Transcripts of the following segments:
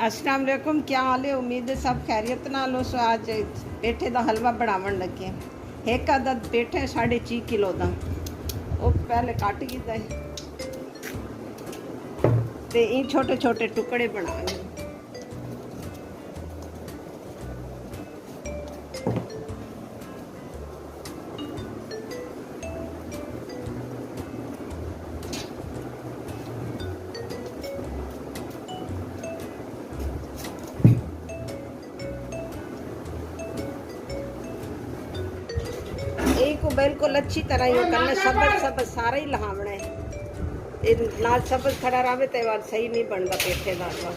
अस्सलाम वालेकुम, क्या हाल है। उम्मीद है सब खैरियत नाल हो। सो आज पेठे का हलवा बनावन लगे। एक अदद पेठे 6.5 किलो का वो पहले कट गया ते इन छोटे छोटे टुकड़े बनाने। एक को बिल्कुल अच्छी तरह यो करना, सब सारा ही लहावना है। नाल सब खड़ा रहे तो बार सही नहीं बनता पेठे का हलवा।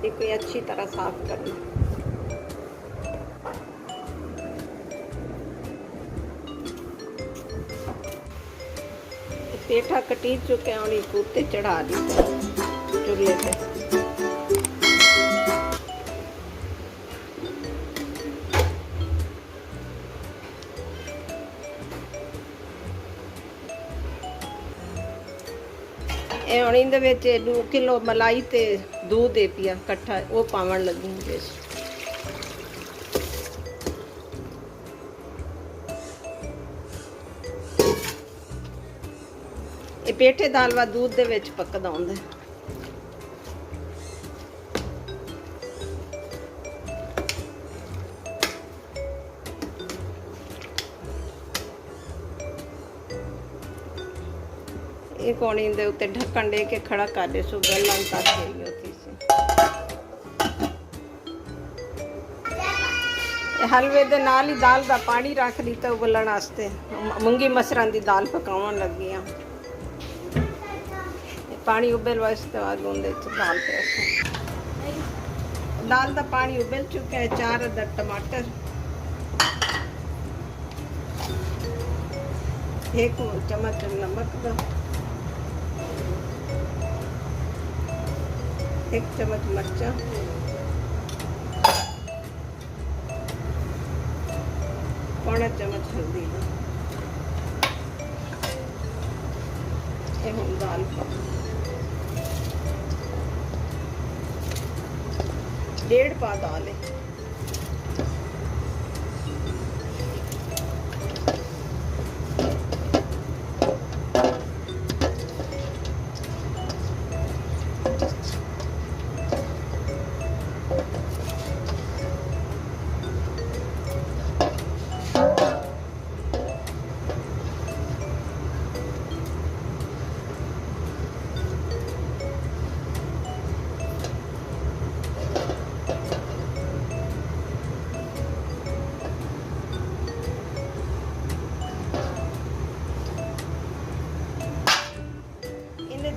एक अच्छी तरह साफ करना। पेठा कटी चुके और एक उत्ते चढ़ा दी चूल्हे पे। ਹੁਣ ਇਹਦੇ ਵਿੱਚ 2 किलो मलाई ते दूध दे पिया इकट्ठा वो पावन लगी। ये पेठे दा हलवा दूध दे विच पकदा हुंदा। एक होनी दे उत्ते ढक्कन दे के खड़ा कर दे सो गल्लां तक गई होती सी। हलवे दे नाल ही दाल दा पानी रख दिता उबलण वास्ते। मूंगी मसरां दी दाल पकावन लगी हां। पानी उबल वास्ते बाद उंदे च दाल पे दाल दा पानी उबल चुका है। 4 अदद टमाटर, 1 चम्मच नमक दा, 1 चम्मच मिर्चा, 1 चम्मच हल्दी दा। ये हम दाल पा 1.5 पा दाल है।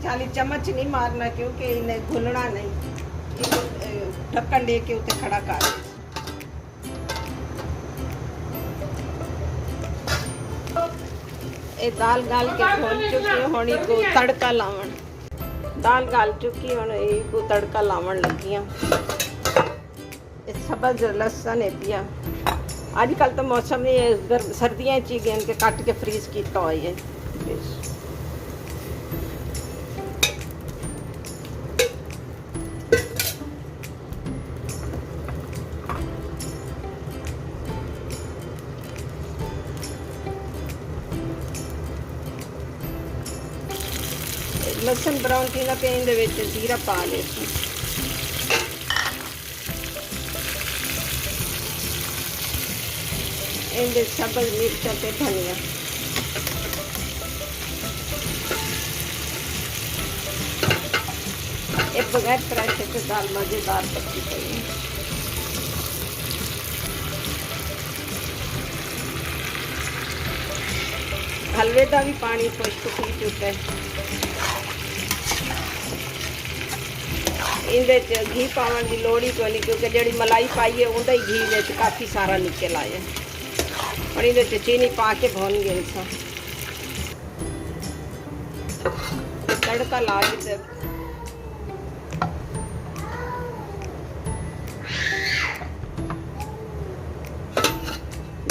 खाली चम्मच नहीं मारना क्योंकि इन्हें घुलना नहीं। ढक्कन दे के उते खड़ा कर। ये दाल गाल के खोल चुकी होनी को तड़का लावन। दाल गाल चुकी होनी को तड़का लावन लगी। सब्ज लहसुन है पिया। आजकल तो मौसम सर्दियाँ ची गए के कट के फ्रीज किया हुआ है। लहसुन ब्राउन थींदा पे इन दे विच जीरा पा ले। इन दे सब्ज मिर्च ते धनिया। एक बगैर प्रेशर से दाल मजेदार पकती पई। हलवे का भी पानी खुश्क पी चुका है। इहदे च घी पावन की लोड़ ही कोई नहीं क्योंकि जी मलाई पाई है उनका ही घी में काफ़ी सारा निकल आया। और इहदे च चीनी पा के भून गए सा तड़का ला के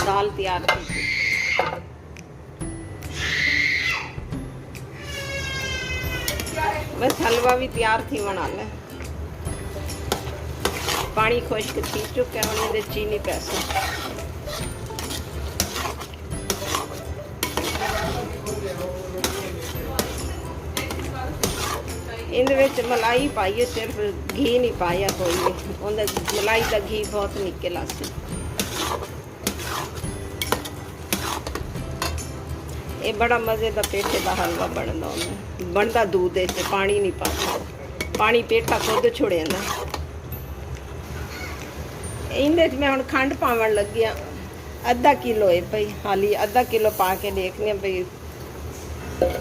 दाल तैयार की। बस हलवा भी तैयार थी बना ले। पानी खुश्क थी चुका है, हम चीनी पैसा इन मलाई पाई है, सिर्फ घी नहीं पाया कोई भी, उन्हें मलाई का घी बहुत निकला सी। ये बड़ा मज़े का पेठे का हलवा बनता, बनता दूध से, पानी नहीं पाता, पानी पेठा खुद छुड़ेंदा। इहदे मैं हुण खंड पावन लगी हाँ, अद्धा किलो है भाई, हाली अद्धा किलो पा के देखने भाई,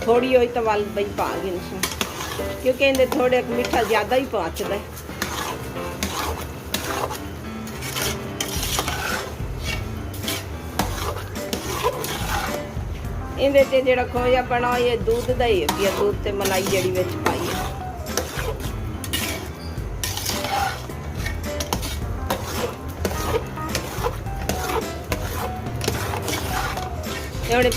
थोड़ी हुई तो वाल भाई पा गई, क्योंकि इन्हें थोड़े मीठा ज़्यादा ही पहुँचता है। इहदे च जिहड़ा खोया बना ये दूध का ही है, दूध ते मलाई जिहड़ी विच पाई है। हुण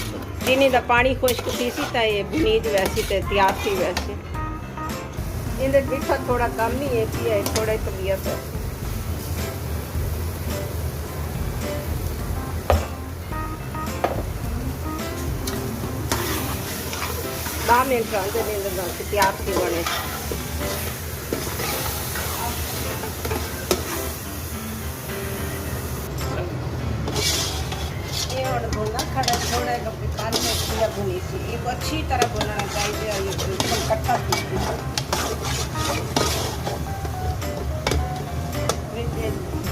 चीनी का पानी खुश्क थी सी, तो ये बुनीज वैसी तो तैयार थी वैसे। इहदे मीठा थोड़ा कम ही है, थोड़ा तबीयत है। दस मिनट आते तैयार थी बने। ये हुण भुना खड़ा थोड़ा 5 मिनट भुनी सी, एक अच्छी तरह भुनना चाहिए, बिल्कुल कट्ठा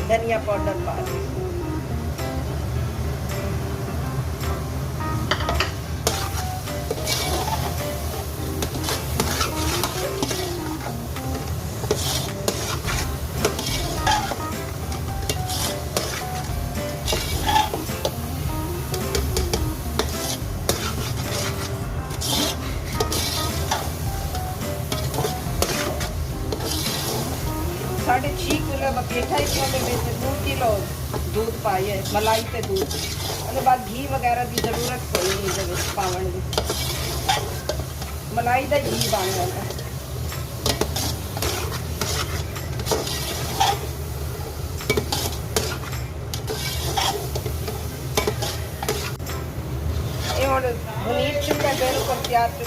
धनिया पाउडर पा दी। साढ़े 6 किलो पेठा ही 2 किलो दूध पाई है, मलाई ते दूध। उसके बाद घी वगैरह की जरूरत कोई नहीं पावन की, मलाई का घी बन जाता। ये हुण पनीर चुका बिल्कुल तैयार थी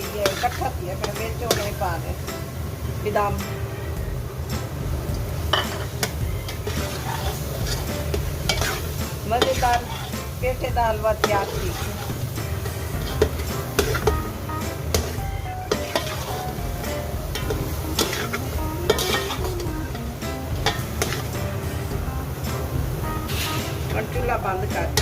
गया, इकट्ठा थी फिर बिच उन्हें पा दे बादाम। मज़ेदार पेठे का हलवा तैयार थी। चूल्हा बंद कर।